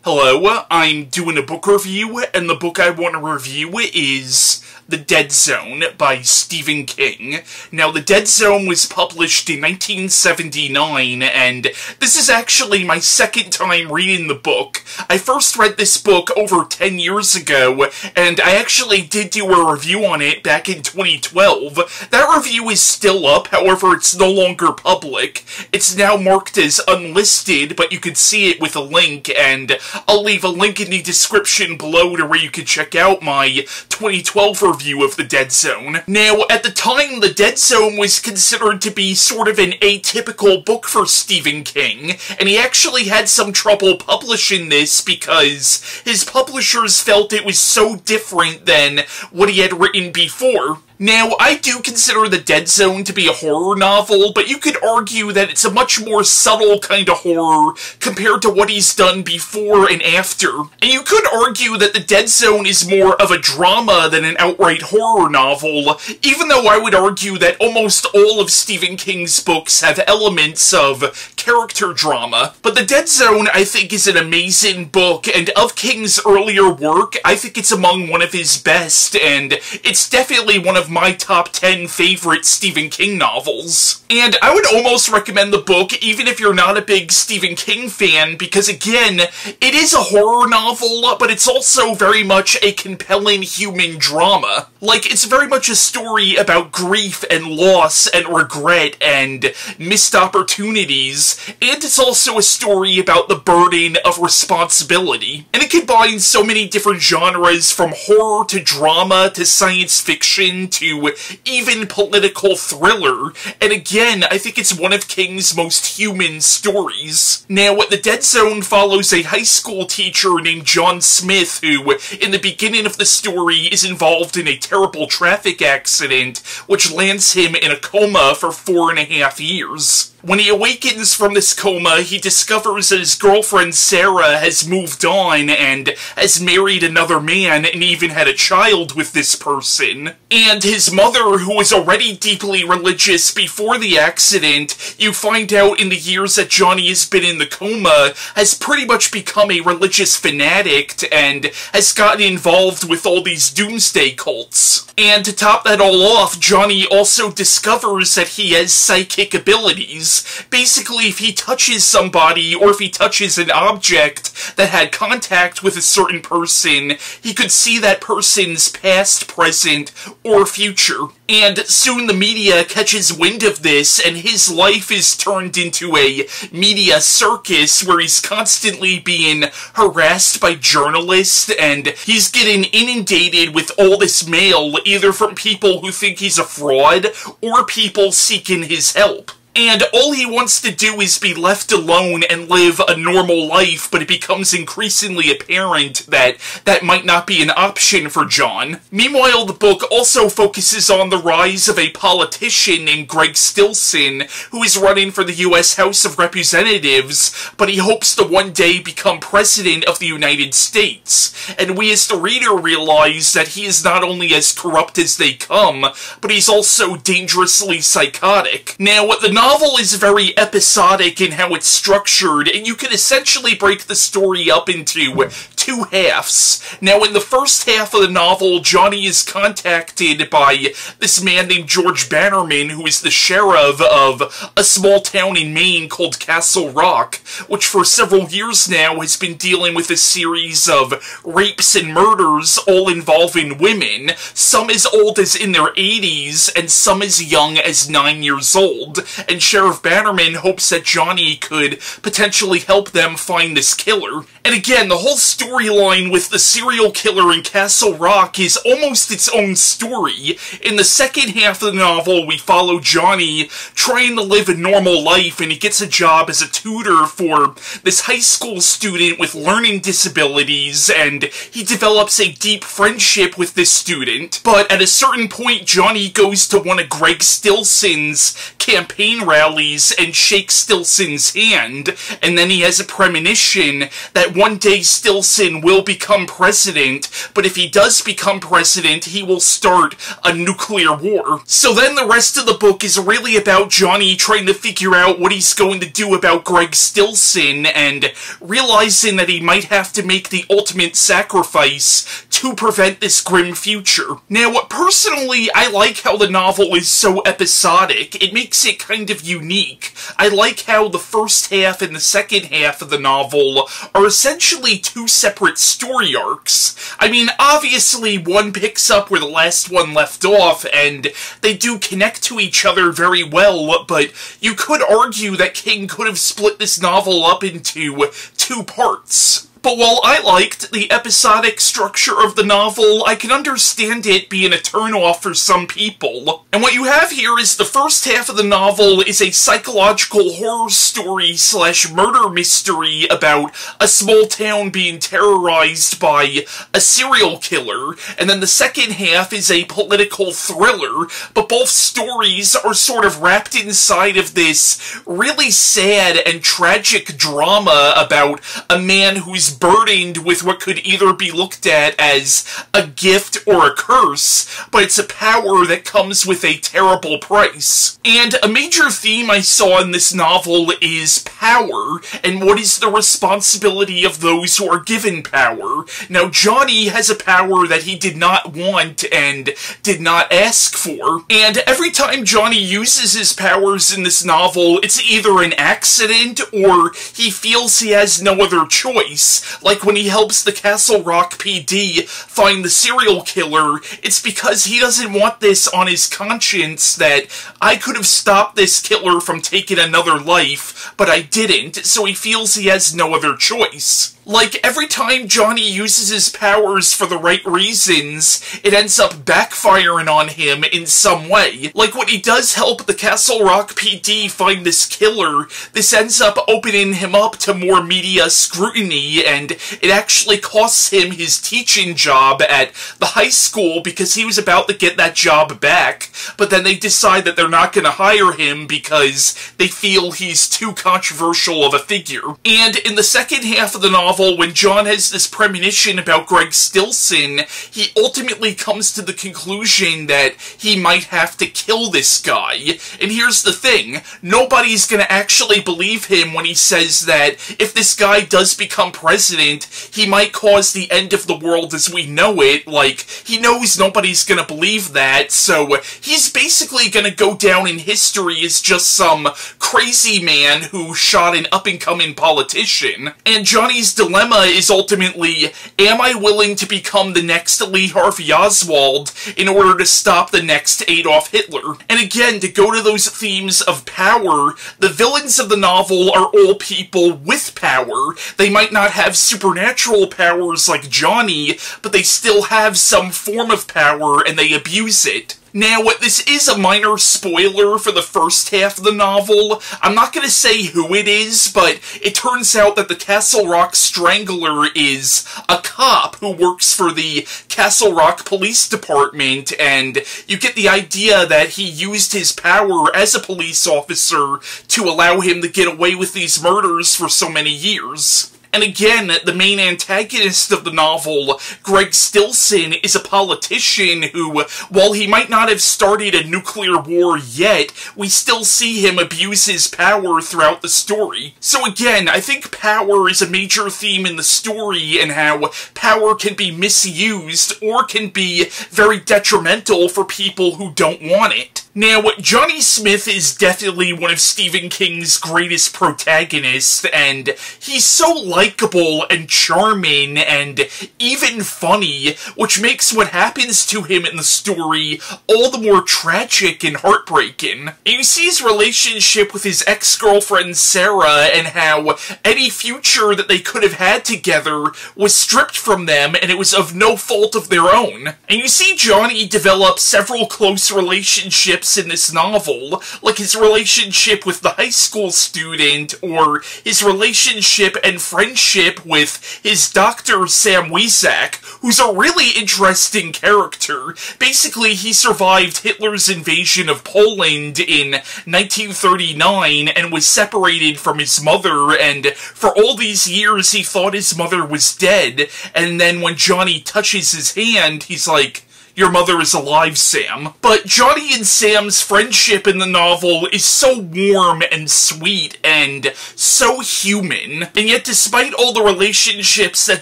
Hello, I'm doing a book review, and the book I want to review is The Dead Zone by Stephen King. Now, The Dead Zone was published in 1979, and this is actually my second time reading the book. I first read this book over 10 years ago, and I actually did do a review on it back in 2012. That review is still up, however, it's no longer public. It's now marked as unlisted, but you can see it with a link, and I'll leave a link in the description below to where you can check out my 2012 review of The Dead Zone. Now, at the time, The Dead Zone was considered to be sort of an atypical book for Stephen King, and he actually had some trouble publishing this because his publishers felt it was so different than what he had written before. Now, I do consider The Dead Zone to be a horror novel, but you could argue that it's a much more subtle kind of horror compared to what he's done before and after. And you could argue that The Dead Zone is more of a drama than an outright horror novel, even though I would argue that almost all of Stephen King's books have elements of character drama. But The Dead Zone, I think, is an amazing book, and of King's earlier work, I think it's among one of his best, and it's definitely one of my top 10 favorite Stephen King novels. And I would almost recommend the book even if you're not a big Stephen King fan, because again, it is a horror novel, but it's also very much a compelling human drama. Like, it's very much a story about grief and loss and regret and missed opportunities, and it's also a story about the burden of responsibility. And it combines so many different genres, from horror to drama to science fiction to even political thriller, and again, I think it's one of King's most human stories. Now, The Dead Zone follows a high school teacher named John Smith who, in the beginning of the story, is involved in a terrible traffic accident which lands him in a coma for 4.5 years. When he awakens from this coma, he discovers that his girlfriend Sarah has moved on and has married another man and even had a child with this person. And his mother, who was already deeply religious before the accident, you find out in the years that Johnny has been in the coma, has pretty much become a religious fanatic and has gotten involved with all these doomsday cults. And to top that all off, Johnny also discovers that he has psychic abilities. Basically, if he touches somebody, or if he touches an object that had contact with a certain person, he could see that person's past, present, or future. And soon the media catches wind of this, and his life is turned into a media circus where he's constantly being harassed by journalists, and he's getting inundated with all this mail, either from people who think he's a fraud, or people seeking his help. And all he wants to do is be left alone and live a normal life, but it becomes increasingly apparent that that might not be an option for John. Meanwhile, the book also focuses on the rise of a politician named Greg Stilson, who is running for the U.S. House of Representatives, but he hopes to one day become President of the United States. And we as the reader realize that he is not only as corrupt as they come, but he's also dangerously psychotic. Now, the novel is very episodic in how it's structured, and you can essentially break the story up into two halves. Now, in the first half of the novel, Johnny is contacted by this man named George Bannerman, who is the sheriff of a small town in Maine called Castle Rock, which for several years now has been dealing with a series of rapes and murders, all involving women, some as old as in their 80s, and some as young as 9 years old. And Sheriff Bannerman hopes that Johnny could potentially help them find this killer. And again, the whole storyline with the serial killer in Castle Rock is almost its own story. In the second half of the novel, we follow Johnny trying to live a normal life, and he gets a job as a tutor for this high school student with learning disabilities, and he develops a deep friendship with this student. But at a certain point, Johnny goes to one of Greg Stilson's campaign rallies and shakes Stilson's hand, and then he has a premonition that one day Stilson Stilson will become president, but if he does become president, he will start a nuclear war. So then the rest of the book is really about Johnny trying to figure out what he's going to do about Greg Stilson, and realizing that he might have to make the ultimate sacrifice to prevent this grim future. Now, personally, I like how the novel is so episodic. It makes it kind of unique. I like how the first half and the second half of the novel are essentially two separate story arcs. I mean, obviously, one picks up where the last one left off, and they do connect to each other very well, but you could argue that King could have split this novel up into two parts. But while I liked the episodic structure of the novel, I can understand it being a turn-off for some people. And what you have here is the first half of the novel is a psychological horror story / murder mystery about a small town being terrorized by a serial killer, and then the second half is a political thriller, but both stories are sort of wrapped inside of this really sad and tragic drama about a man who's burdened with what could either be looked at as a gift or a curse, but it's a power that comes with a terrible price. And a major theme I saw in this novel is power, and what is the responsibility of those who are given power. Now, Johnny has a power that he did not want and did not ask for, and every time Johnny uses his powers in this novel, it's either an accident or he feels he has no other choice. Like when he helps the Castle Rock PD find the serial killer, it's because he doesn't want this on his conscience that I could have stopped this killer from taking another life, but I didn't, so he feels he has no other choice. Like, every time Johnny uses his powers for the right reasons, it ends up backfiring on him in some way. Like, when he does help the Castle Rock PD find this killer, this ends up opening him up to more media scrutiny, and it actually costs him his teaching job at the high school because he was about to get that job back, but then they decide that they're not going to hire him because they feel he's too controversial of a figure. And in the second half of the novel, when John has this premonition about Greg Stilson, he ultimately comes to the conclusion that he might have to kill this guy. And here's the thing, nobody's gonna actually believe him when he says that if this guy does become president, he might cause the end of the world as we know it. Like, he knows nobody's gonna believe that, so he's basically gonna go down in history as just some crazy man who shot an up-and-coming politician. And Johnny's dilemma is ultimately, am I willing to become the next Lee Harvey Oswald in order to stop the next Adolf Hitler? And again, to go to those themes of power, the villains of the novel are all people with power. They might not have supernatural powers like Johnny, but they still have some form of power and they abuse it. Now, this is a minor spoiler for the first half of the novel. I'm not going to say who it is, but it turns out that the Castle Rock Strangler is a cop who works for the Castle Rock Police Department, and you get the idea that he used his power as a police officer to allow him to get away with these murders for so many years. And again, the main antagonist of the novel, Greg Stilson, is a politician who, while he might not have started a nuclear war yet, we still see him abuse his power throughout the story. So again, I think power is a major theme in the story, and how power can be misused or can be very detrimental for people who don't want it. Now, Johnny Smith is definitely one of Stephen King's greatest protagonists, and he's so likable and charming and even funny, which makes what happens to him in the story all the more tragic and heartbreaking. And you see his relationship with his ex-girlfriend Sarah, and how any future that they could have had together was stripped from them, and it was of no fault of their own. And you see Johnny develop several close relationships relationships in this novel, like his relationship with the high school student, or his relationship and friendship with his doctor Sam Weizak, who's a really interesting character. Basically, he survived Hitler's invasion of Poland in 1939 and was separated from his mother, and for all these years he thought his mother was dead, and then when Johnny touches his hand, he's like, "Your mother is alive, Sam." But Johnny and Sam's friendship in the novel is so warm and sweet and so human. And yet, despite all the relationships that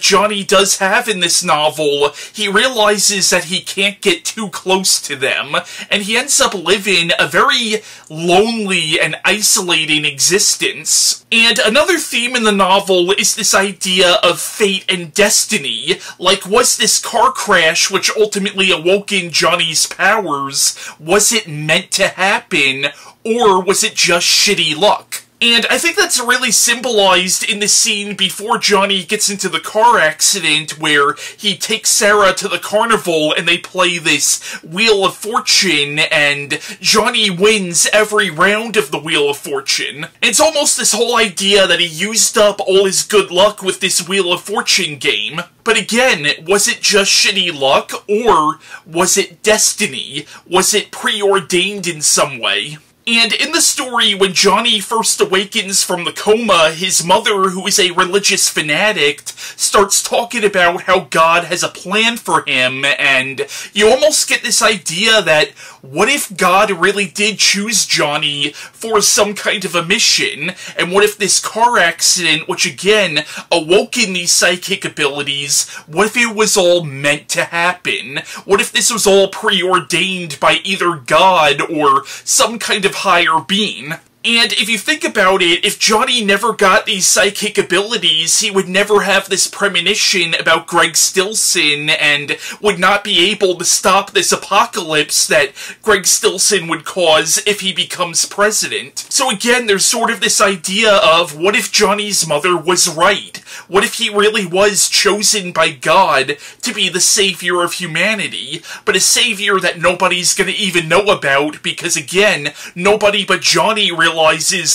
Johnny does have in this novel, he realizes that he can't get too close to them, and he ends up living a very lonely and isolating existence. And another theme in the novel is this idea of fate and destiny. Like, was this car crash, which ultimately awoken Johnny's powers, was it meant to happen, or was it just shitty luck? And I think that's really symbolized in the scene before Johnny gets into the car accident, where he takes Sarah to the carnival and they play this Wheel of Fortune, and Johnny wins every round of the Wheel of Fortune. It's almost this whole idea that he used up all his good luck with this Wheel of Fortune game. But again, was it just shitty luck, or was it destiny? Was it preordained in some way? And in the story, when Johnny first awakens from the coma, his mother, who is a religious fanatic, starts talking about how God has a plan for him, and you almost get this idea that, what if God really did choose Johnny for some kind of a mission, and what if this car accident, which again, awoken these psychic abilities, what if it was all meant to happen? What if this was all preordained by either God or some kind of higher being? And if you think about it, if Johnny never got these psychic abilities, he would never have this premonition about Greg Stilson and would not be able to stop this apocalypse that Greg Stilson would cause if he becomes president. So again, there's sort of this idea of, what if Johnny's mother was right? What if he really was chosen by God to be the savior of humanity, but a savior that nobody's gonna even know about because, again, nobody but Johnny realizes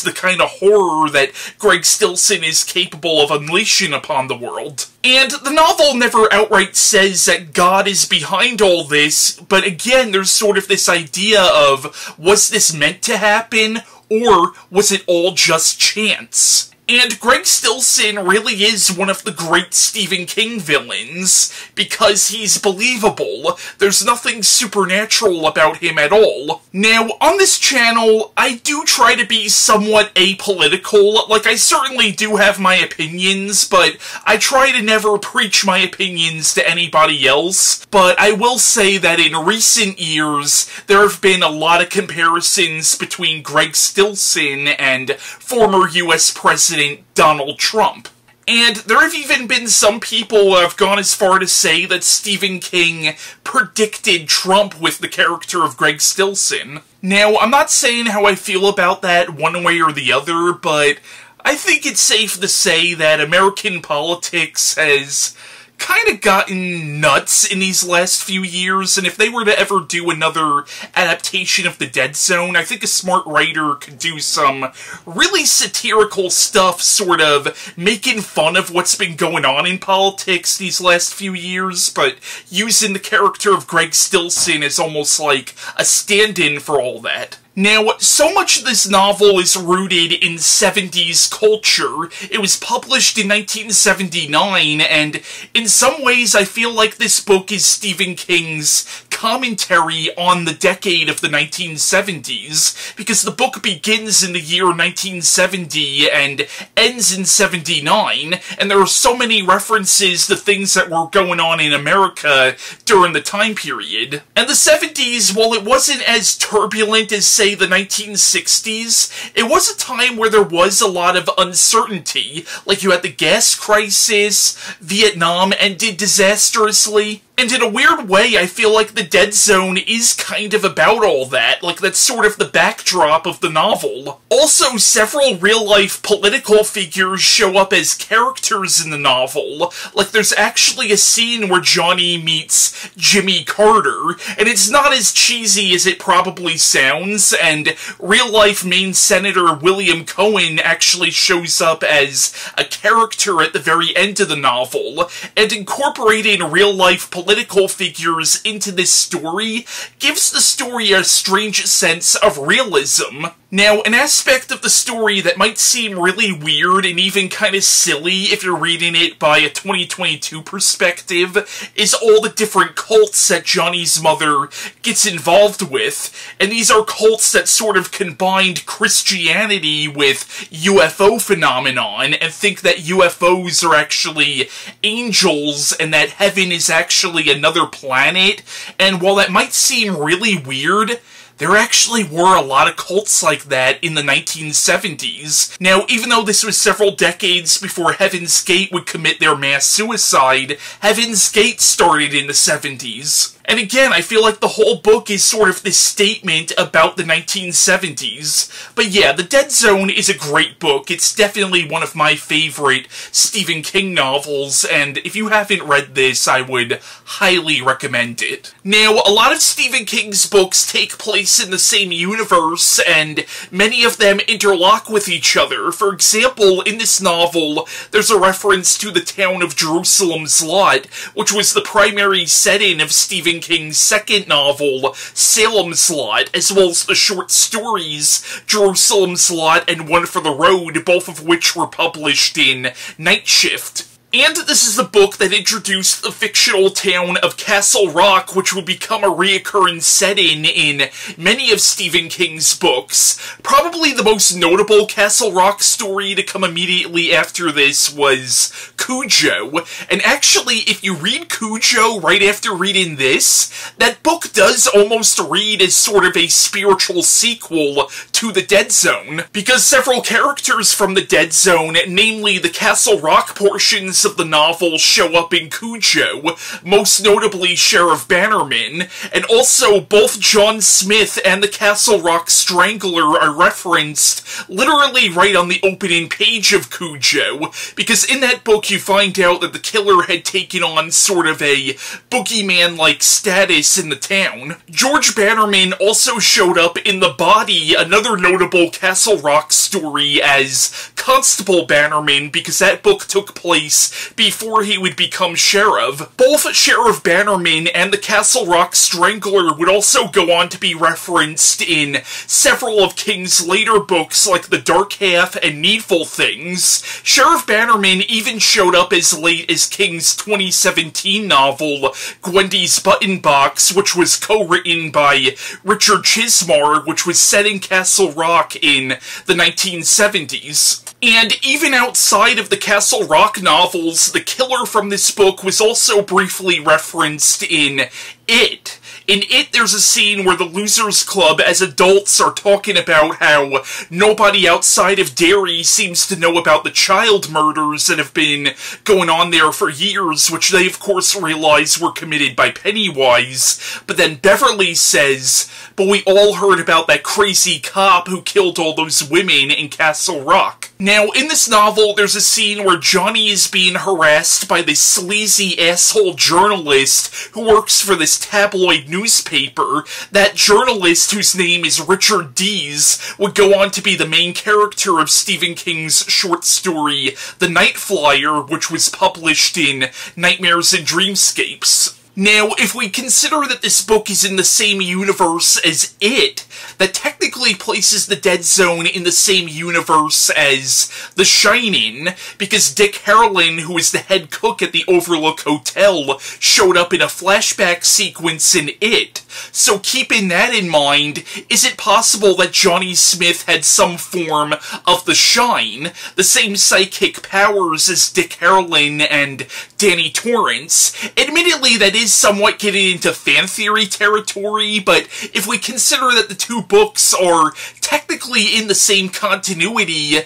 the kind of horror that Greg Stilson is capable of unleashing upon the world. And the novel never outright says that God is behind all this, but again, there's sort of this idea of, was this meant to happen, or was it all just chance? And Greg Stilson really is one of the great Stephen King villains, because he's believable. There's nothing supernatural about him at all. Now, on this channel, I do try to be somewhat apolitical. Like, I certainly do have my opinions, but I try to never preach my opinions to anybody else. But I will say that in recent years, there have been a lot of comparisons between Greg Stilson and former US President Donald Trump. And there have even been some people who have gone as far to say that Stephen King predicted Trump with the character of Greg Stilson. Now, I'm not saying how I feel about that one way or the other, but I think it's safe to say that American politics has kind of gotten nuts in these last few years, and if they were to ever do another adaptation of The Dead Zone, I think a smart writer could do some really satirical stuff, sort of making fun of what's been going on in politics these last few years, but using the character of Greg Stilson as almost like a stand-in for all that. Now, so much of this novel is rooted in 70s culture. It was published in 1979, and in some ways I feel like this book is Stephen King's commentary on the decade of the 1970s, because the book begins in the year 1970 and ends in 79, and there are so many references to things that were going on in America during the time period. And the 70s, while it wasn't as turbulent as, say, the 1960s, it was a time where there was a lot of uncertainty. Like, you had the gas crisis, Vietnam ended disastrously, And in a weird way, I feel like The Dead Zone is kind of about all that. Like, that's sort of the backdrop of the novel. Also, several real-life political figures show up as characters in the novel. Like, there's actually a scene where Johnny meets Jimmy Carter, and it's not as cheesy as it probably sounds, and real-life Maine Senator William Cohen actually shows up as a character at the very end of the novel, and incorporating real-life political figures into this story gives the story a strange sense of realism. Now, an aspect of the story that might seem really weird and even kind of silly if you're reading it by a 2022 perspective is all the different cults that Johnny's mother gets involved with, and these are cults that sort of combined Christianity with UFO phenomenon and think that UFOs are actually angels and that heaven is actually another planet, and while that might seem really weird, there actually were a lot of cults like that in the 1970s. Now, even though this was several decades before Heaven's Gate would commit their mass suicide, Heaven's Gate started in the 70s. And again, I feel like the whole book is sort of this statement about the 1970s. But yeah, The Dead Zone is a great book. It's definitely one of my favorite Stephen King novels, and if you haven't read this, I would highly recommend it. Now, a lot of Stephen King's books take place in the same universe, and many of them interlock with each other. For example, in this novel, there's a reference to the town of Jerusalem's Lot, which was the primary setting of Stephen King's second novel, Salem's Lot, as well as the short stories, Jerusalem's Lot and One for the Road, both of which were published in Night Shift. And this is the book that introduced the fictional town of Castle Rock, which would become a reoccurring setting in many of Stephen King's books. Probably the most notable Castle Rock story to come immediately after this was Cujo. And actually, if you read Cujo right after reading this, that book does almost read as sort of a spiritual sequel to The Dead Zone, because several characters from The Dead Zone, namely the Castle Rock portions of the novel, show up in Cujo, most notably Sheriff Bannerman, and also both John Smith and the Castle Rock Strangler are referenced literally right on the opening page of Cujo, because in that book you find out that the killer had taken on sort of a boogeyman-like status in the town. George Bannerman also showed up in The Body, another notable Castle Rock story, as Constable Bannerman, because that book took place before he would become sheriff. Both Sheriff Bannerman and the Castle Rock Strangler would also go on to be referenced in several of King's later books like The Dark Half and Needful Things. Sheriff Bannerman even showed up as late as King's 2017 novel, Gwendy's Button Box, which was co-written by Richard Chismar, which was set in Castle Rock in the 1970s. And even outside of the Castle Rock novels, the killer from this book was also briefly referenced in It. In It, there's a scene where the Losers Club, as adults, are talking about how nobody outside of Derry seems to know about the child murders that have been going on there for years, which they, of course, realize were committed by Pennywise. But then Beverly says, but we all heard about that crazy cop who killed all those women in Castle Rock. Now, in this novel, there's a scene where Johnny is being harassed by this sleazy asshole journalist who works for this tabloid newspaper. That journalist, whose name is Richard Dees, would go on to be the main character of Stephen King's short story, The Night Flyer, which was published in Nightmares and Dreamscapes. Now, if we consider that this book is in the same universe as It, that technically places The Dead Zone in the same universe as The Shining, because Dick Harlan, who is the head cook at the Overlook Hotel, showed up in a flashback sequence in It. So keeping that in mind, is it possible that Johnny Smith had some form of the Shine, the same psychic powers as Dick Harlan and Danny Torrance? Admittedly, that is somewhat getting into fan theory territory, but if we consider that the two books are technically in the same continuity,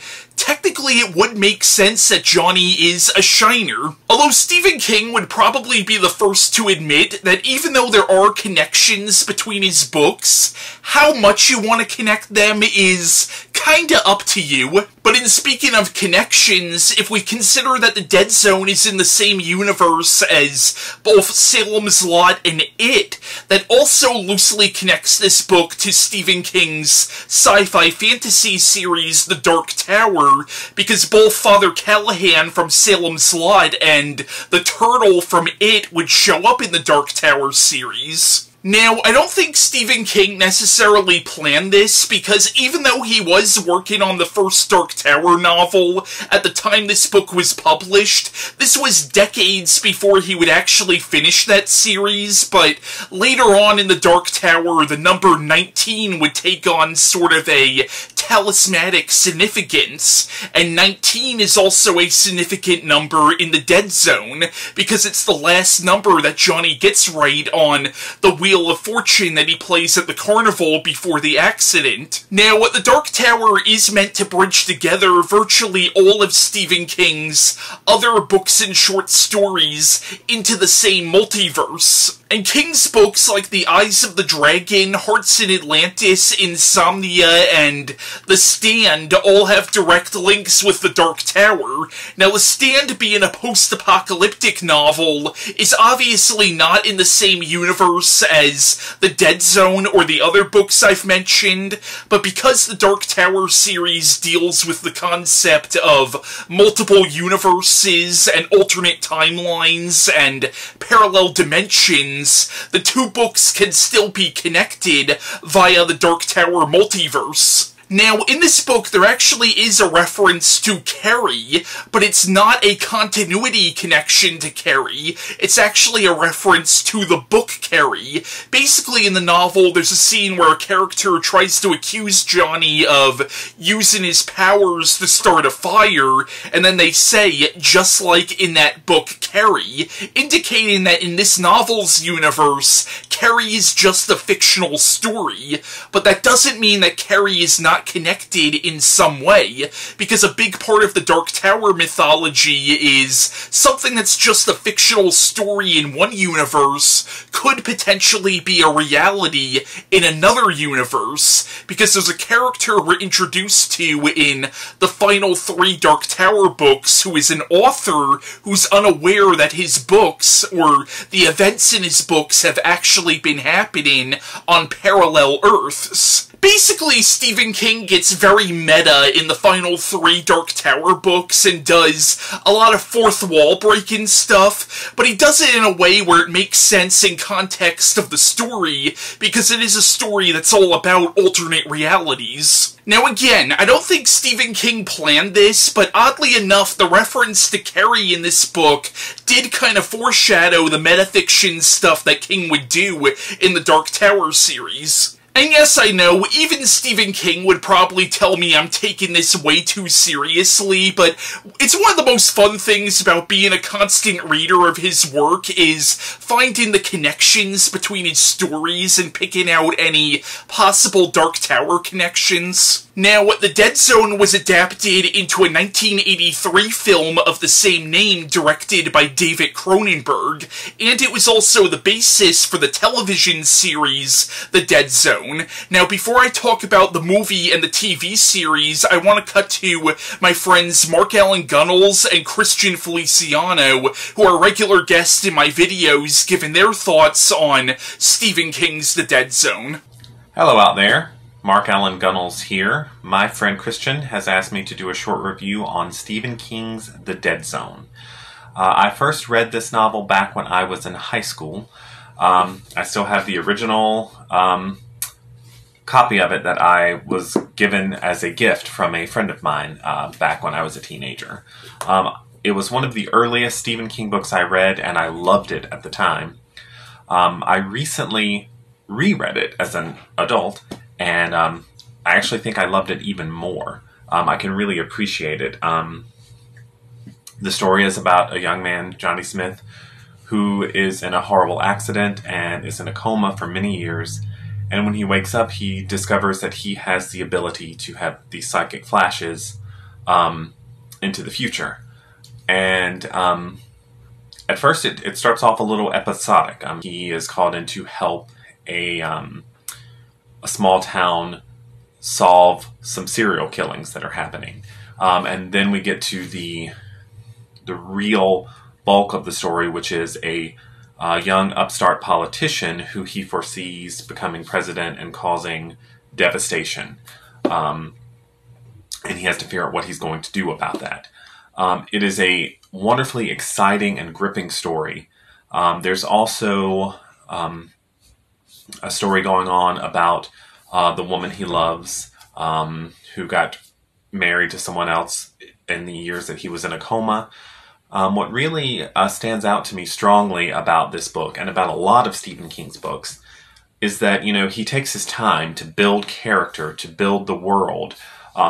technically it would make sense that Johnny is a Shiner. Although Stephen King would probably be the first to admit that even though there are connections between his books, how much you want to connect them is kinda up to you. But in speaking of connections, if we consider that the Dead Zone is in the same universe as both Salem's Lot and It, that also loosely connects this book to Stephen King's sci-fi fantasy series, The Dark Tower, because both Father Callahan from Salem's Lot and the Turtle from It would show up in the Dark Tower series. Now, I don't think Stephen King necessarily planned this, because even though he was working on the first Dark Tower novel at the time this book was published, this was decades before he would actually finish that series, but later on in the Dark Tower, the number 19 would take on sort of a talismanic significance, and 19 is also a significant number in the Dead Zone, because it's the last number that Johnny gets right on the Wheel of Fortune that he plays at the carnival before the accident. Now, the Dark Tower is meant to bridge together virtually all of Stephen King's other books and short stories into the same multiverse. And King's books like The Eyes of the Dragon, Hearts in Atlantis, Insomnia, and The Stand all have direct links with the Dark Tower. Now, The Stand being a post-apocalyptic novel is obviously not in the same universe as The Dead Zone or the other books I've mentioned, but because the Dark Tower series deals with the concept of multiple universes and alternate timelines and parallel dimensions, the two books can still be connected via the Dark Tower multiverse. Now, in this book, there actually is a reference to Carrie, but it's not a continuity connection to Carrie. It's actually a reference to the book Carrie. Basically, in the novel, there's a scene where a character tries to accuse Johnny of using his powers to start a fire, and then they say, just like in that book Carrie, indicating that in this novel's universe, Carrie is just a fictional story, but that doesn't mean that Carrie is not connected in some way, because a big part of the Dark Tower mythology is something that's just a fictional story in one universe could potentially be a reality in another universe, because there's a character we're introduced to in the final 3 Dark Tower books who is an author who's unaware that his books, or the events in his books, have actually been happening on parallel Earths. Basically, Stephen King gets very meta in the final 3 Dark Tower books and does a lot of fourth wall breaking stuff, but he does it in a way where it makes sense in context of the story, because it is a story that's all about alternate realities. Now again, I don't think Stephen King planned this, but oddly enough, the reference to Carrie in this book did kind of foreshadow the metafiction stuff that King would do in the Dark Tower series. And yes, I know, even Stephen King would probably tell me I'm taking this way too seriously, but it's one of the most fun things about being a constant reader of his work is finding the connections between his stories and picking out any possible Dark Tower connections. Now, The Dead Zone was adapted into a 1983 film of the same name directed by David Cronenberg, and it was also the basis for the television series The Dead Zone. Now, before I talk about the movie and the TV series, I want to cut to my friends Mark Gunnells and Christian Feliciano, who are regular guests in my videos, giving their thoughts on Stephen King's The Dead Zone. Hello out there. Mark Gunnells here. My friend Christian has asked me to do a short review on Stephen King's The Dead Zone. I first read this novel back when I was in high school. I still have the original copy of it that I was given as a gift from a friend of mine back when I was a teenager. It was one of the earliest Stephen King books I read, and I loved it at the time. I recently reread it as an adult, and I actually think I loved it even more. I can really appreciate it. The story is about a young man, Johnny Smith, who is in a horrible accident and is in a coma for many years. And when he wakes up, he discovers that he has the ability to have these psychic flashes into the future. And at first it starts off a little episodic. He is called in to help a small town solve some serial killings that are happening. And then we get to the real bulk of the story, which is a young upstart politician who he foresees becoming president and causing devastation. And he has to figure out what he's going to do about that. It is a wonderfully exciting and gripping story. There's also a story going on about the woman he loves, who got married to someone else in the years that he was in a coma. What really stands out to me strongly about this book, and about a lot of Stephen King's books, is that, he takes his time to build character, to build the world,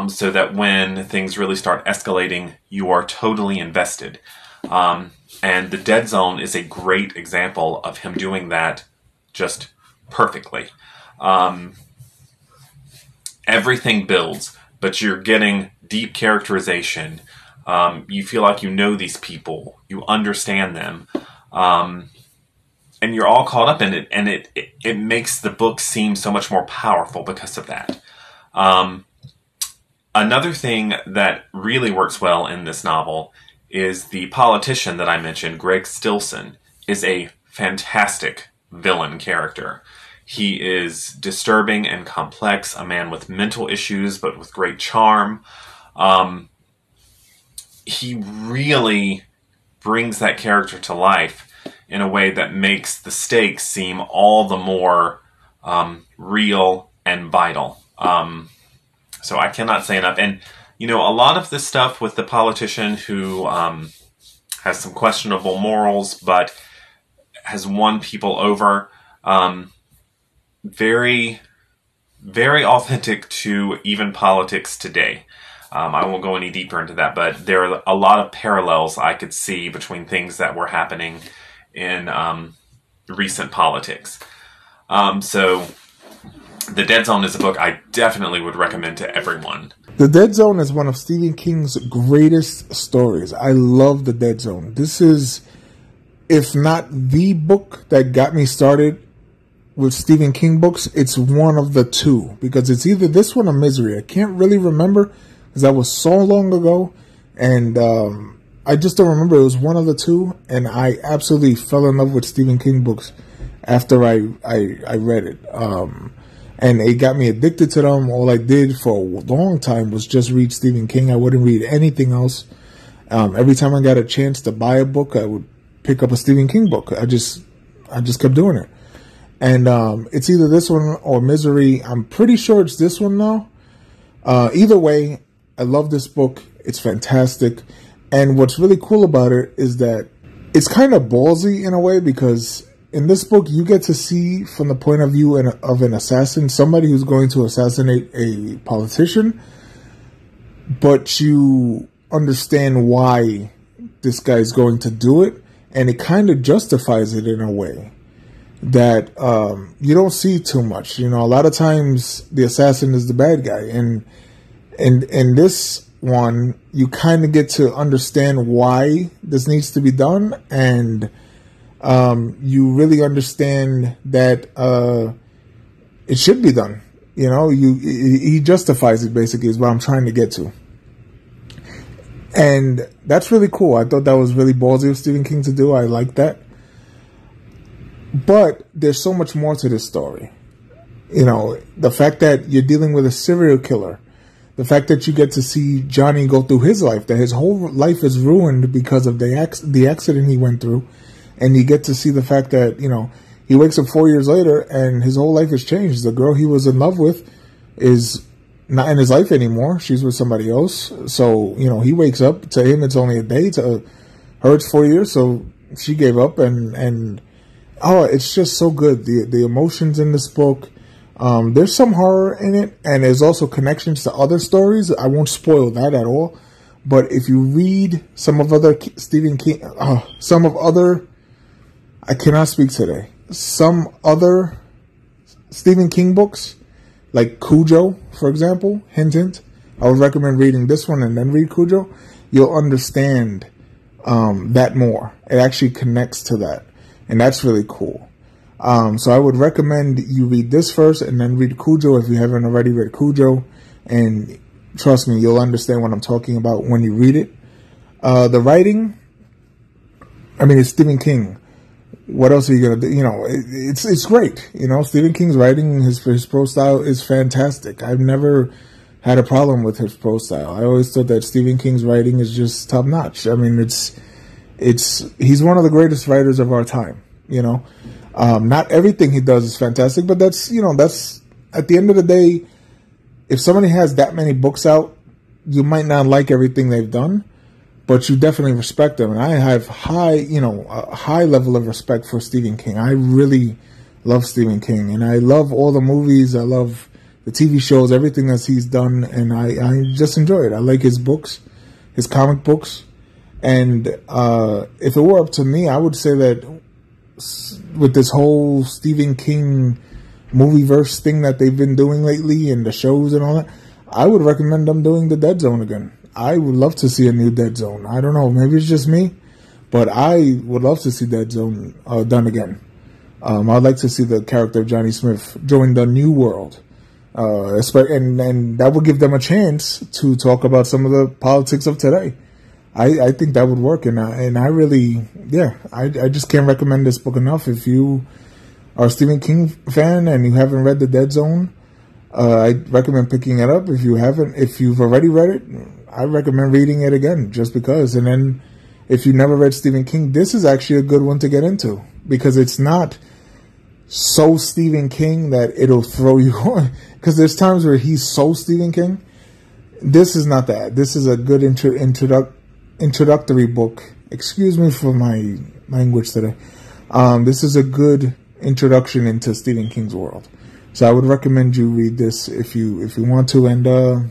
so that when things really start escalating, you are totally invested. And The Dead Zone is a great example of him doing that just perfectly. Everything builds, but you're getting deep characterization. You feel like you know these people, you understand them, and you're all caught up in it, and it makes the book seem so much more powerful because of that. Another thing that really works well in this novel is the politician that I mentioned, Greg Stilson, is a fantastic villain character. He is disturbing and complex, a man with mental issues, but with great charm. He really brings that character to life in a way that makes the stakes seem all the more real and vital. So I cannot say enough. And, a lot of this stuff with the politician who has some questionable morals, but has won people over, very, very authentic to even politics today. I won't go any deeper into that, but there are a lot of parallels I could see between things that were happening in recent politics. So The Dead Zone is a book I definitely would recommend to everyone. The Dead Zone is one of Stephen King's greatest stories. I love The Dead Zone. This is, if not the book that got me started with Stephen King books, it's one of the two, because it's either this one or Misery. I can't really remember because that was so long ago, and I just don't remember. It was one of the two, and I absolutely fell in love with Stephen King books after I read it. And it got me addicted to them. All I did for a long time was just read Stephen King. I wouldn't read anything else. Every time I got a chance to buy a book, I would pick up a Stephen King book. I just kept doing it. And it's either this one or Misery. I'm pretty sure it's this one now. Either way, I love this book. It's fantastic. And what's really cool about it is that it's kind of ballsy in a way, because in this book, you get to see from the point of view of an assassin, somebody who's going to assassinate a politician, but you understand why this guy's going to do it, and it kind of justifies it in a way that you don't see too much. A lot of times the assassin is the bad guy, and in this one, you kind of get to understand why this needs to be done, and you really understand that it should be done. He justifies it, basically, is what I'm trying to get to. And that's really cool. I thought that was really ballsy of Stephen King to do. I like that. But there's so much more to this story. The fact that you're dealing with a serial killer, the fact that you get to see Johnny go through his life, that his whole life is ruined because of the accident he went through. And you get to see the fact that, he wakes up 4 years later and his whole life has changed. The girl he was in love with is not in his life anymore. She's with somebody else. So, he wakes up. To him, it's only a day. To her, it's 4 years. So she gave up. And it's just so good. The emotions in this book. There's some horror in it. And there's also connections to other stories. I won't spoil that at all. But if you read some of other Stephen King, I cannot speak today. Some other Stephen King books, like Cujo, for example, hint, hint, I would recommend reading this one and then read Cujo. You'll understand that more. It actually connects to that, and that's really cool. So I would recommend you read this first and then read Cujo if you haven't already read Cujo. And trust me, you'll understand what I'm talking about when you read it. The writing, I mean, it's Stephen King. What else are you gonna do? You know, it's great. You know, Stephen King's writing, his prose style is fantastic. I've never had a problem with his prose style. I always thought that Stephen King's writing is just top notch. I mean, he's one of the greatest writers of our time. You know, not everything he does is fantastic, but that's at the end of the day, if somebody has that many books out, you might not like everything they've done, but you definitely respect them. And I have a high level of respect for Stephen King. I really love Stephen King, and I love all the movies. I love the TV shows, everything that he's done, and I just enjoy it. I like his books, his comic books, and if it were up to me, I would say that with this whole Stephen King movieverse thing that they've been doing lately and the shows and all that, I would recommend them doing the Dead Zone again. I would love to see a new Dead Zone. I don't know, maybe it's just me, but I would love to see Dead Zone done again. I'd like to see the character of Johnny Smith join the New World. And that would give them a chance to talk about some of the politics of today. I think that would work, and I really, I just can't recommend this book enough. If you are a Stephen King fan and you haven't read The Dead Zone, I recommend picking it up. If you've already read it, I recommend reading it again, just because. And then, if you never read Stephen King, this is actually a good one to get into, because it's not so Stephen King that it'll throw you on. Because there's times where he's so Stephen King. This is not that. This is a good introductory book. Excuse me for my language today. This is a good introduction into Stephen King's world. So I would recommend you read this if you want to, and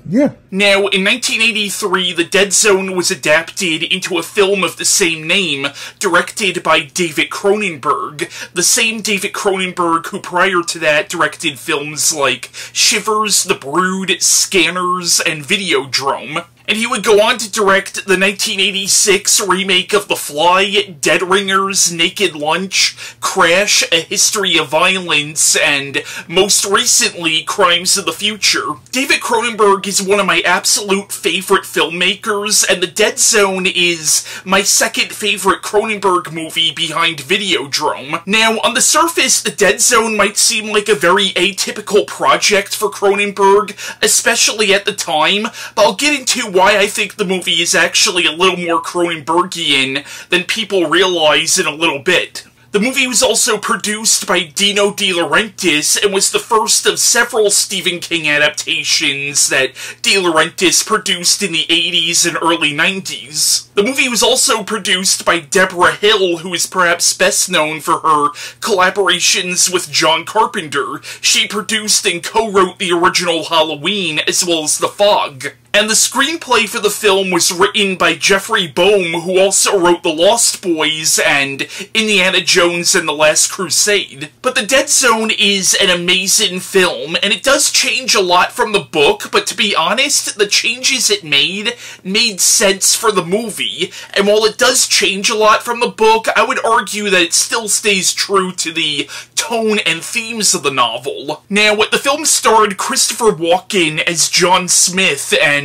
yeah. Now, in 1983, The Dead Zone was adapted into a film of the same name, directed by David Cronenberg, the same David Cronenberg who prior to that directed films like Shivers, The Brood, Scanners, and Videodrome. And he would go on to direct the 1986 remake of The Fly, Dead Ringers, Naked Lunch, Crash, A History of Violence, and most recently, Crimes of the Future. David Cronenberg is one of my absolute favorite filmmakers, and The Dead Zone is my second favorite Cronenberg movie behind Videodrome. Now, on the surface, The Dead Zone might seem like a very atypical project for Cronenberg, especially at the time, but I'll get into why I think the movie is actually a little more Cronenbergian than people realize in a little bit. The movie was also produced by Dino De Laurentiis and was the first of several Stephen King adaptations that De Laurentiis produced in the 80s and early 90s. The movie was also produced by Deborah Hill, who is perhaps best known for her collaborations with John Carpenter. She produced and co-wrote the original Halloween, as well as The Fog. And the screenplay for the film was written by Jeffrey Boehm, who also wrote The Lost Boys and Indiana Jones and the Last Crusade. But The Dead Zone is an amazing film, and it does change a lot from the book, but to be honest, the changes it made sense for the movie. And while it does change a lot from the book, I would argue that it still stays true to the tone and themes of the novel. Now, the film starred Christopher Walken as John Smith, and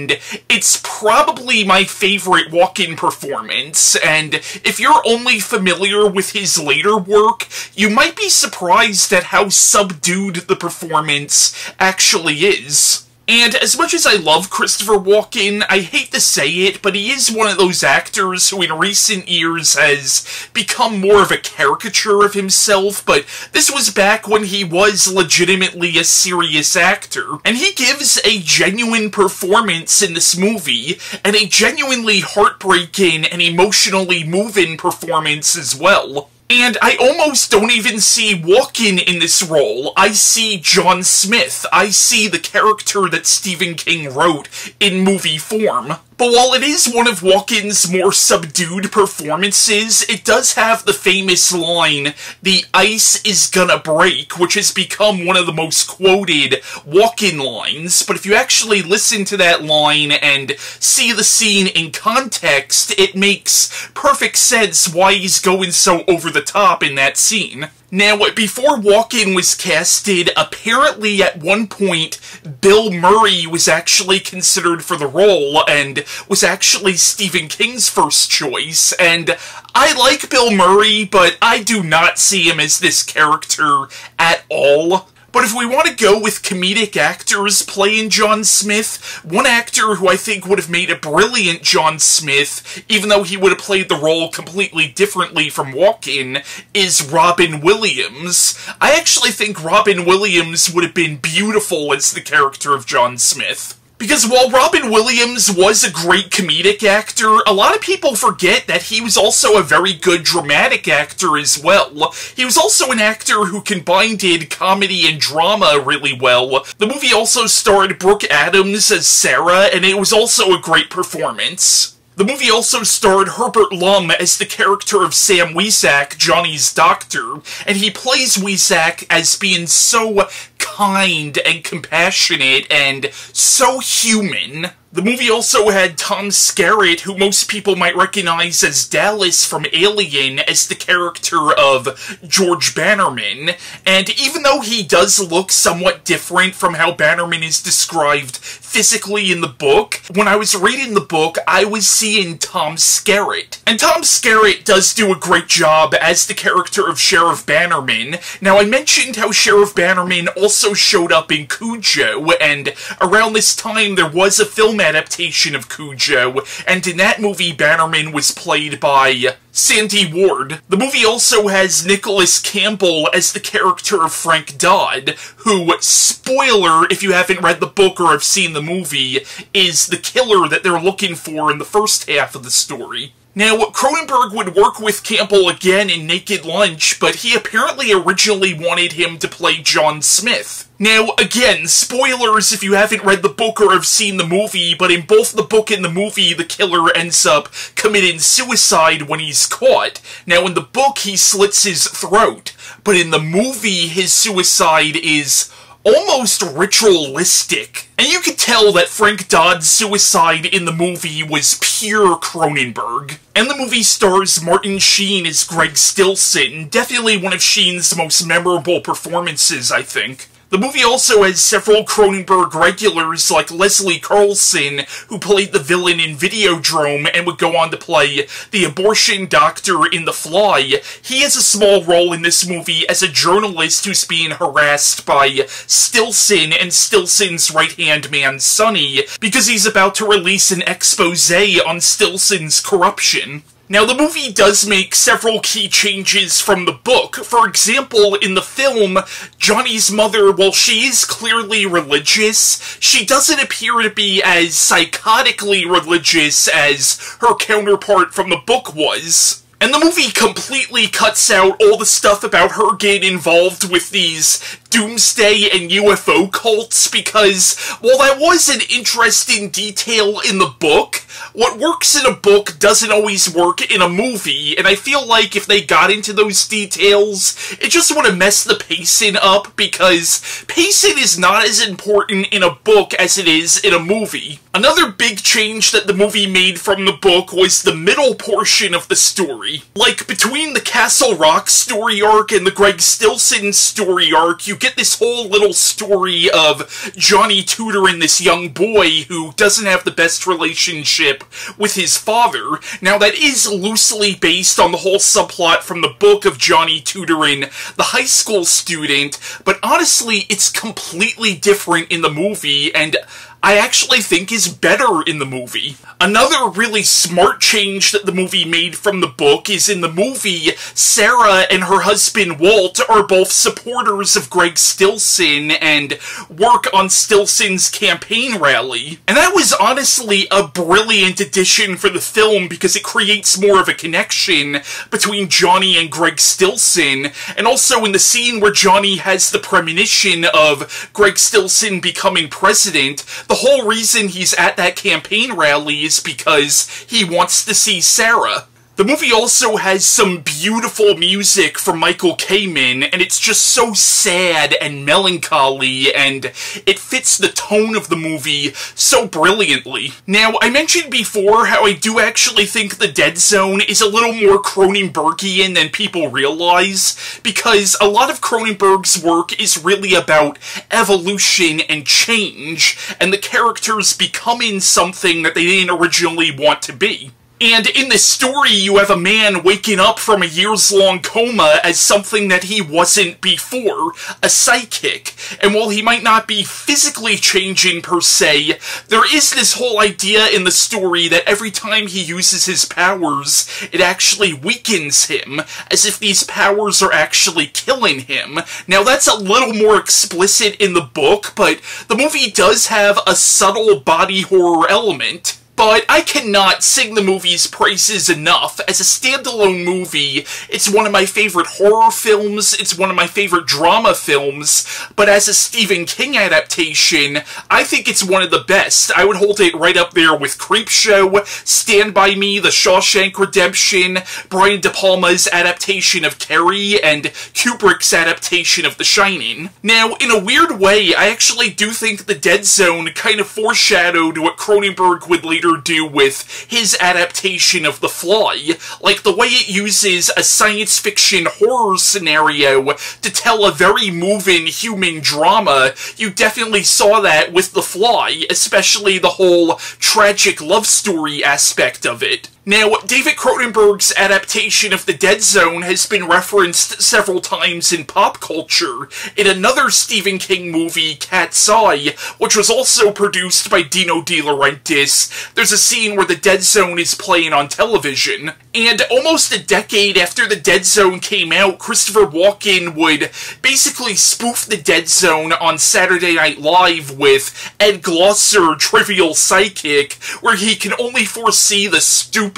it's probably my favorite Walken performance, and if you're only familiar with his later work, you might be surprised at how subdued the performance actually is. And as much as I love Christopher Walken, I hate to say it, but he is one of those actors who in recent years has become more of a caricature of himself, but this was back when he was legitimately a serious actor. And he gives a genuine performance in this movie, and a genuinely heartbreaking and emotionally moving performance as well. And I almost don't even see Walken in this role. I see John Smith. I see the character that Stephen King wrote in movie form. But while it is one of Walken's more subdued performances, it does have the famous line, "The ice is gonna break," which has become one of the most quoted Walken lines. But if you actually listen to that line and see the scene in context, it makes perfect sense why he's going so over the top in that scene. Now, before Walken was casted, apparently at one point, Bill Murray was actually considered for the role, and was actually Stephen King's first choice, and I like Bill Murray, but I do not see him as this character at all. But if we want to go with comedic actors playing John Smith, one actor who I think would have made a brilliant John Smith, even though he would have played the role completely differently from Walken, is Robin Williams. I actually think Robin Williams would have been beautiful as the character of John Smith. Because while Robin Williams was a great comedic actor, a lot of people forget that he was also a very good dramatic actor as well. He was also an actor who combined comedy and drama really well. The movie also starred Brooke Adams as Sarah, and it was also a great performance. The movie also starred Herbert Lum as the character of Sam Weizak, Johnny's doctor, and he plays Weizak as being so kind and compassionate and so human. The movie also had Tom Skerritt, who most people might recognize as Dallas from Alien, as the character of George Bannerman, and even though he does look somewhat different from how Bannerman is described physically in the book, when I was reading the book, I was seeing Tom Skerritt. And Tom Skerritt does do a great job as the character of Sheriff Bannerman. Now, I mentioned how Sheriff Bannerman also showed up in Cujo, and around this time there was a film adaptation of Cujo, and in that movie Bannerman was played by Sandy Ward. The movie also has Nicholas Campbell as the character of Frank Dodd, who, spoiler if you haven't read the book or have seen the movie, is the killer that they're looking for in the first half of the story. Now, Cronenberg would work with Campbell again in Naked Lunch, but he apparently originally wanted him to play John Smith. Now, again, spoilers if you haven't read the book or have seen the movie, but in both the book and the movie, the killer ends up committing suicide when he's caught. Now, in the book, he slits his throat, but in the movie, his suicide is almost ritualistic. And you could tell that Frank Dodd's suicide in the movie was pure Cronenberg. And the movie stars Martin Sheen as Greg Stillson, definitely one of Sheen's most memorable performances, I think. The movie also has several Cronenberg regulars like Leslie Carlson, who played the villain in Videodrome and would go on to play the abortion doctor in The Fly. He has a small role in this movie as a journalist who's being harassed by Stillson and Stillson's right-hand man, Sonny, because he's about to release an expose on Stillson's corruption. Now, the movie does make several key changes from the book. For example, in the film, Johnny's mother, while she is clearly religious, she doesn't appear to be as psychotically religious as her counterpart from the book was. And the movie completely cuts out all the stuff about her getting involved with these doomsday and UFO cults, because while that was an interesting detail in the book, what works in a book doesn't always work in a movie, and I feel like if they got into those details, it just would have messed the pacing up, because pacing is not as important in a book as it is in a movie. Another big change that the movie made from the book was the middle portion of the story. Like, between the Castle Rock story arc and the Greg Stillson story arc, you get this whole little story of Johnny tutoring this young boy who doesn't have the best relationship with his father. Now, that is loosely based on the whole subplot from the book of Johnny tutoring the high school student, but honestly, it's completely different in the movie, and I actually think is better in the movie. Another really smart change that the movie made from the book is in the movie, Sarah and her husband Walt are both supporters of Greg Stillson and work on Stillson's campaign rally. And that was honestly a brilliant addition for the film because it creates more of a connection between Johnny and Greg Stillson, and also in the scene where Johnny has the premonition of Greg Stillson becoming president, The whole reason he's at that campaign rally is because he wants to see Sarah. The movie also has some beautiful music from Michael Kamen, and it's just so sad and melancholy, and it fits the tone of the movie so brilliantly. Now, I mentioned before how I do actually think The Dead Zone is a little more Cronenbergian than people realize, because a lot of Cronenberg's work is really about evolution and change, and the characters becoming something that they didn't originally want to be. And in this story, you have a man waking up from a years-long coma as something that he wasn't before, a psychic. And while he might not be physically changing per se, there is this whole idea in the story that every time he uses his powers, it actually weakens him, as if these powers are actually killing him. Now that's a little more explicit in the book, but the movie does have a subtle body horror element. But I cannot sing the movie's praises enough. As a standalone movie, it's one of my favorite horror films, it's one of my favorite drama films, but as a Stephen King adaptation, I think it's one of the best. I would hold it right up there with Creepshow, Stand By Me, The Shawshank Redemption, Brian De Palma's adaptation of Carrie, and Kubrick's adaptation of The Shining. Now, in a weird way, I actually do think The Dead Zone kind of foreshadowed what Cronenberg would later do with his adaptation of The Fly, like the way it uses a science fiction horror scenario to tell a very moving human drama. You definitely saw that with The Fly, especially the whole tragic love story aspect of it. Now, David Cronenberg's adaptation of The Dead Zone has been referenced several times in pop culture in another Stephen King movie, Cat's Eye, which was also produced by Dino De Laurentiis. There's a scene where The Dead Zone is playing on television. And almost a decade after The Dead Zone came out, Christopher Walken would basically spoof The Dead Zone on Saturday Night Live with Ed Glosser, Trivial Psychic, where he can only foresee the stupidest,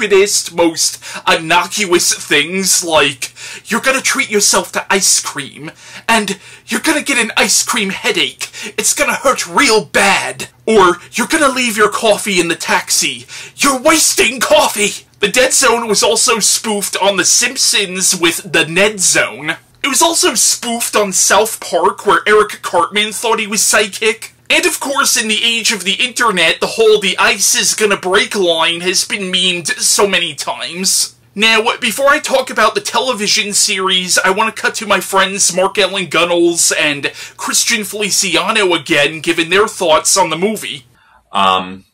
most innocuous things like, you're gonna treat yourself to ice cream, and you're gonna get an ice cream headache, it's gonna hurt real bad, or you're gonna leave your coffee in the taxi, you're wasting coffee! The Dead Zone was also spoofed on The Simpsons with The Ned Zone. It was also spoofed on South Park, where Eric Cartman thought he was psychic. And of course, in the age of the internet, the whole "the ice is gonna break" line has been memed so many times. Now, before I talk about the television series, I want to cut to my friends Mark Gunnells and Christian Feliciano again, giving their thoughts on the movie.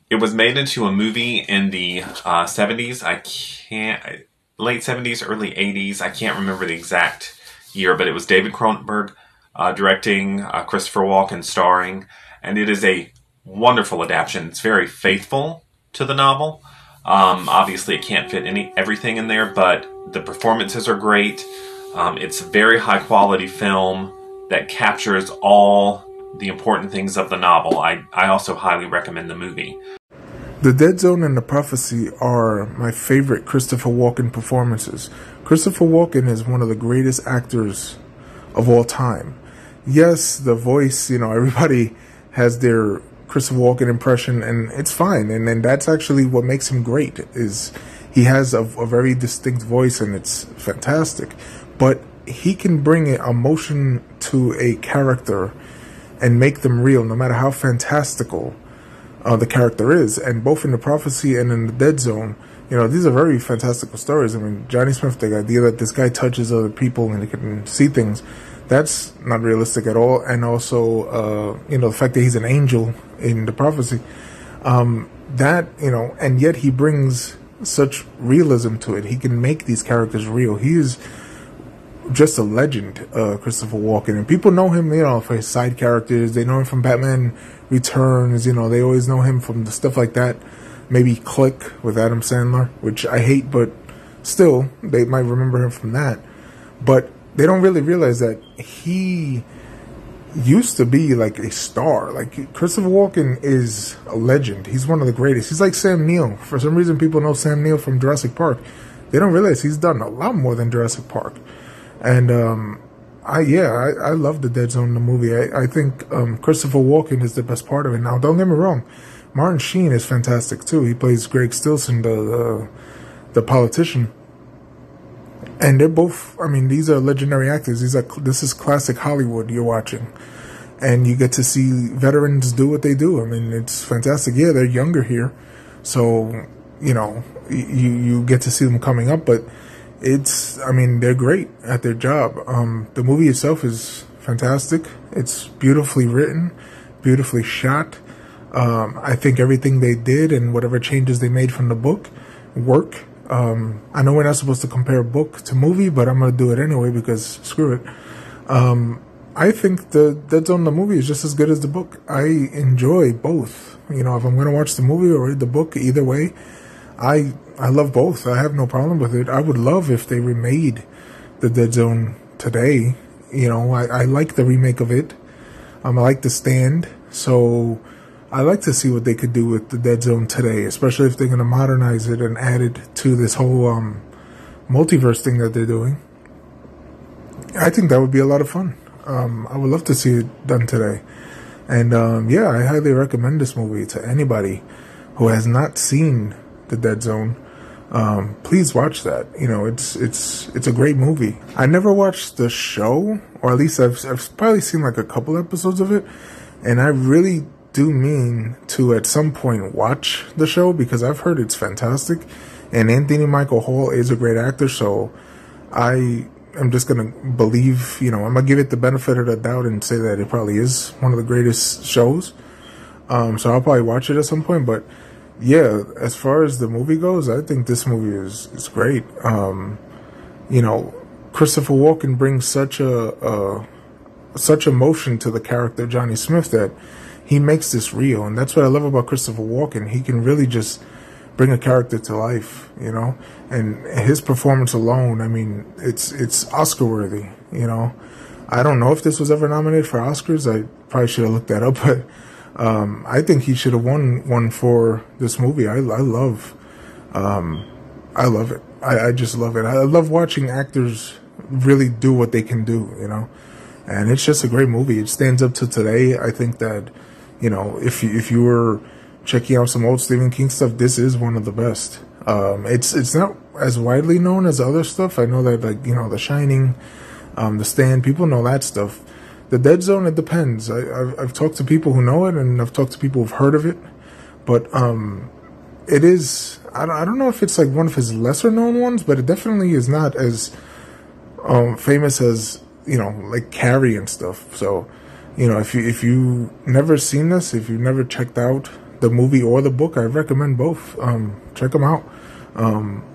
It was made into a movie in the 70s. Late 70s, early 80s. I can't remember the exact year, but it was David Cronenberg directing, Christopher Walken starring, and it is a wonderful adaptation. It's very faithful to the novel. Obviously, it can't fit everything in there, but the performances are great. It's a very high-quality film that captures all the important things of the novel. I also highly recommend the movie. The Dead Zone and The Prophecy are my favorite Christopher Walken performances. Christopher Walken is one of the greatest actors of all time. Yes, the voice, everybody has their Christopher Walken impression, and it's fine. And that's actually what makes him great, is he has a very distinct voice, and it's fantastic. But he can bring emotion to a character and make them real, no matter how fantastical the character is. And both in The Prophecy and in The Dead Zone, these are very fantastical stories. I mean, Johnny Smith, the idea that this guy touches other people and he can see things, that's not realistic at all. And also, the fact that he's an angel in The Prophecy, and yet he brings such realism to it. He can make these characters real. He is just a legend, Christopher Walken. And people know him, for his side characters. They know him from Batman Returns, they always know him from the stuff like that. Maybe Click with Adam Sandler, which I hate, but still, they might remember him from that. But they don't really realize that he used to be like a star. Like, Christopher Walken is a legend. He's one of the greatest. He's like Sam Neill. For some reason, people know Sam Neill from Jurassic Park. They don't realize he's done a lot more than Jurassic Park. And I love the Dead Zone, the movie. I think Christopher Walken is the best part of it. Now, don't get me wrong, Martin Sheen is fantastic too. He plays Greg Stilson, the politician, and they're both. I mean, these are legendary actors. This is classic Hollywood you're watching, and you get to see veterans do what they do. I mean, it's fantastic. Yeah, they're younger here, so you get to see them coming up, but they're great at their job. The movie itself is fantastic. It's beautifully written, beautifully shot. I think everything they did and whatever changes they made from the book work. I know we're not supposed to compare book to movie, but I'm going to do it anyway because screw it. I think the Dead Zone, the movie, is just as good as the book. I enjoy both. If I'm going to watch the movie or read the book, either way, I love both. I have no problem with it. I would love if they remade the Dead Zone today. I like the remake of it. I like The Stand. So I like to see what they could do with the Dead Zone today, especially if they're going to modernize it and add it to this whole multiverse thing that they're doing. I think that would be a lot of fun. I would love to see it done today. And I highly recommend this movie to anybody who has not seen the Dead Zone. Please watch that. It's a great movie. I never watched the show, or at least I've probably seen like a couple episodes of it, and I really do mean to at some point watch the show because I've heard it's fantastic, and Anthony Michael Hall is a great actor, so I'm just gonna believe, I'm gonna give it the benefit of the doubt and say that it probably is one of the greatest shows. So I'll probably watch it at some point, but yeah, as far as the movie goes, I think this movie is great. Christopher Walken brings such emotion to the character Johnny Smith that he makes this real, and that's what I love about Christopher Walken. He can really just bring a character to life, and his performance alone, I mean, it's Oscar worthy, I don't know if this was ever nominated for Oscars. I probably should have looked that up, but I think he should have won one for this movie. I love it. I just love it. I love watching actors really do what they can do, and it's just a great movie. It stands up to today. I think that, if you were checking out some old Stephen King stuff, this is one of the best. It's not as widely known as other stuff. I know that, like, The Shining, The Stand, people know that stuff. The Dead Zone, it depends. I've talked to people who know it, and I've talked to people who've heard of it, but it is, I don't know if it's like one of his lesser known ones, but it definitely is not as famous as, like Carrie and stuff. So, if you never seen this, if you've never checked out the movie or the book, I recommend both. Check them out.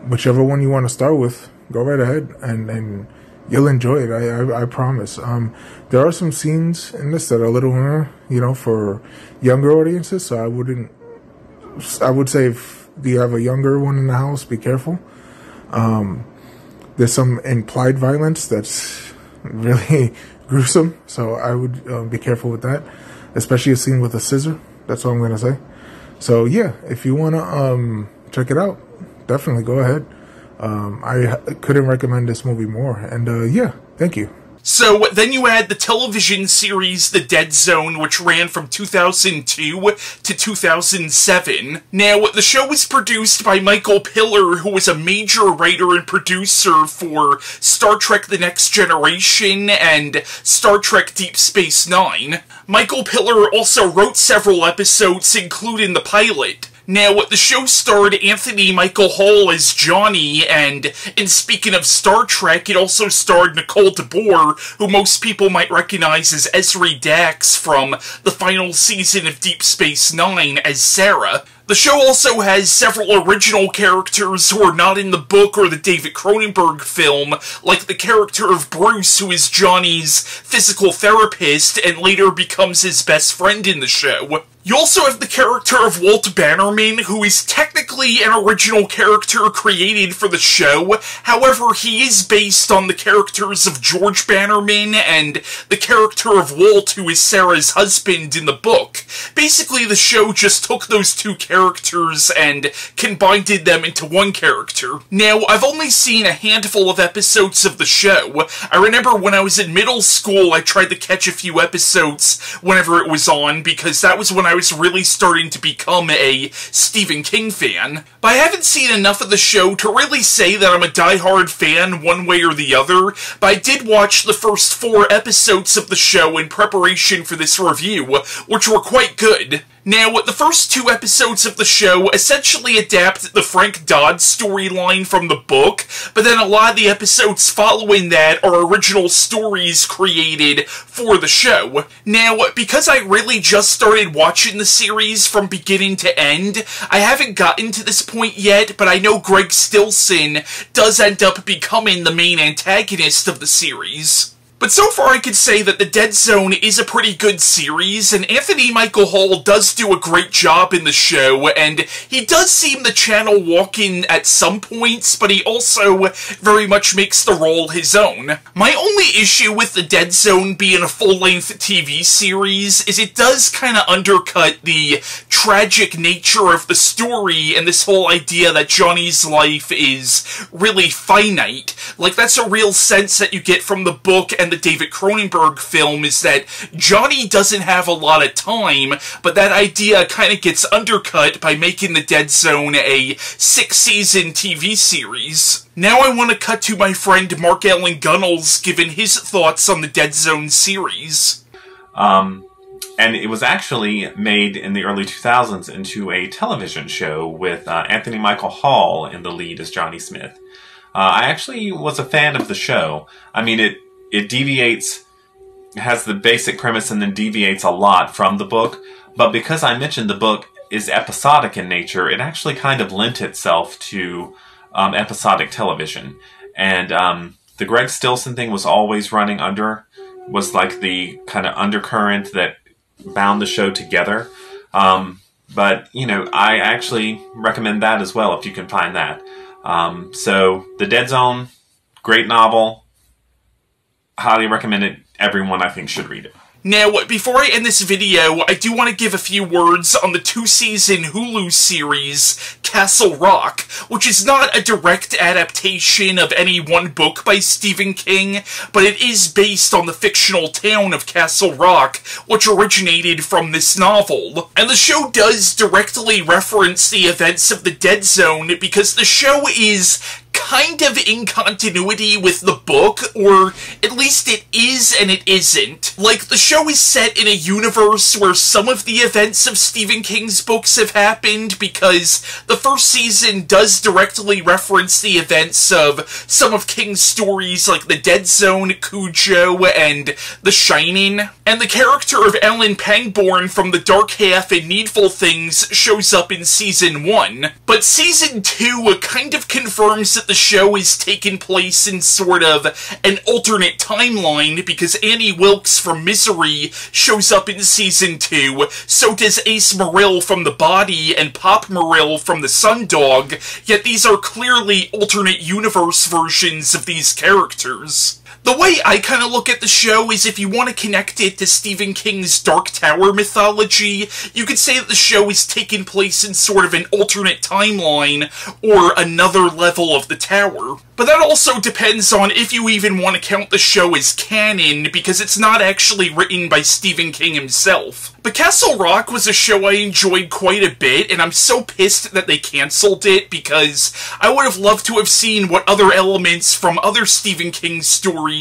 Whichever one you want to start with, go right ahead, and you'll enjoy it. I promise. There are some scenes in this that are a little, for younger audiences. So I would say if you have a younger one in the house, be careful. There's some implied violence that's really gruesome. So I would be careful with that, especially a scene with a scissor. That's all I'm going to say. So yeah, if you want to check it out, definitely go ahead. I couldn't recommend this movie more. And thank you. So then you add the television series The Dead Zone, which ran from 2002 to 2007. Now, the show was produced by Michael Piller, who was a major writer and producer for Star Trek The Next Generation and Star Trek Deep Space Nine. Michael Piller also wrote several episodes, including the pilot. Now, the show starred Anthony Michael Hall as Johnny, and speaking of Star Trek, it also starred Nicole DeBoer, who most people might recognize as Ezri Dax from the final season of Deep Space Nine as Sarah. The show also has several original characters who are not in the book or the David Cronenberg film, like the character of Bruce, who is Johnny's physical therapist and later becomes his best friend in the show. You also have the character of Walt Bannerman, who is technically an original character created for the show. However, he is based on the characters of George Bannerman and the character of Walt, who is Sarah's husband in the book. Basically, the show just took those two characters and combined them into one character. Now, I've only seen a handful of episodes of the show. I remember when I was in middle school, I tried to catch a few episodes whenever it was on, because that was when I was really starting to become a Stephen King fan. But I haven't seen enough of the show to really say that I'm a diehard fan one way or the other, but I did watch the first 4 episodes of the show in preparation for this review, which were quite good. Now, the first 2 episodes of the show essentially adapt the Frank Dodd storyline from the book, but then a lot of the episodes following that are original stories created for the show. Now, because I really just started watching the series from beginning to end, I haven't gotten to this point yet, but I know Greg Stilson does end up becoming the main antagonist of the series. But so far I could say that The Dead Zone is a pretty good series, and Anthony Michael Hall does do a great job in the show, and he does seem the channel walking at some points, but he also very much makes the role his own. My only issue with The Dead Zone being a full-length TV series is it does kind of undercut the tragic nature of the story and this whole idea that Johnny's life is really finite. Like, that's a real sense that you get from the book and the David Cronenberg film, is that Johnny doesn't have a lot of time, but that idea kind of gets undercut by making The Dead Zone a 6-season TV series. Now I want to cut to my friend Mark Gunnells giving his thoughts on the Dead Zone series. And it was actually made in the early 2000s into a television show with Anthony Michael Hall in the lead as Johnny Smith. I actually was a fan of the show. I mean, it deviates, has the basic premise and then deviates a lot from the book, but because I mentioned the book is episodic in nature, it actually kind of lent itself to episodic television. And the Greg Stilson thing was always running was like the kind of undercurrent that bound the show together. But, you know, I actually recommend that as well if you can find that. So, The Dead Zone, great novel. Highly recommend it. Everyone, I think, should read it. Now, before I end this video, I do want to give a few words on the 2-season Hulu series, Castle Rock, which is not a direct adaptation of any one book by Stephen King, but it is based on the fictional town of Castle Rock, which originated from this novel. And the show does directly reference the events of The Dead Zone, because the show is kind of in continuity with the book, or at least it is and it isn't. Like, the show is set in a universe where some of the events of Stephen King's books have happened, because the first season does directly reference the events of some of King's stories like The Dead Zone, Cujo, and The Shining. And the character of Ellen Pangborn from The Dark Half and Needful Things shows up in Season 1. But Season 2 kind of confirms that the show is taking place in sort of an alternate timeline, because Annie Wilkes from Misery shows up in Season 2, so does Ace Morrill from The Body and Pop Morrill from The Sundog, yet these are clearly alternate universe versions of these characters. The way I kind of look at the show is, if you want to connect it to Stephen King's Dark Tower mythology, you could say that the show is taking place in sort of an alternate timeline, or another level of the tower. But that also depends on if you even want to count the show as canon, because it's not actually written by Stephen King himself. But Castle Rock was a show I enjoyed quite a bit, and I'm so pissed that they cancelled it, because I would have loved to have seen what other elements from other Stephen King stories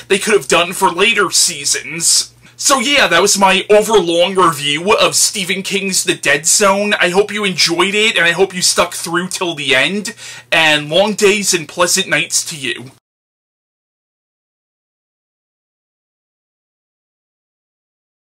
they could have done for later seasons. So yeah, that was my overlong review of Stephen King's The Dead Zone. I hope you enjoyed it, and I hope you stuck through till the end, and long days and pleasant nights to you.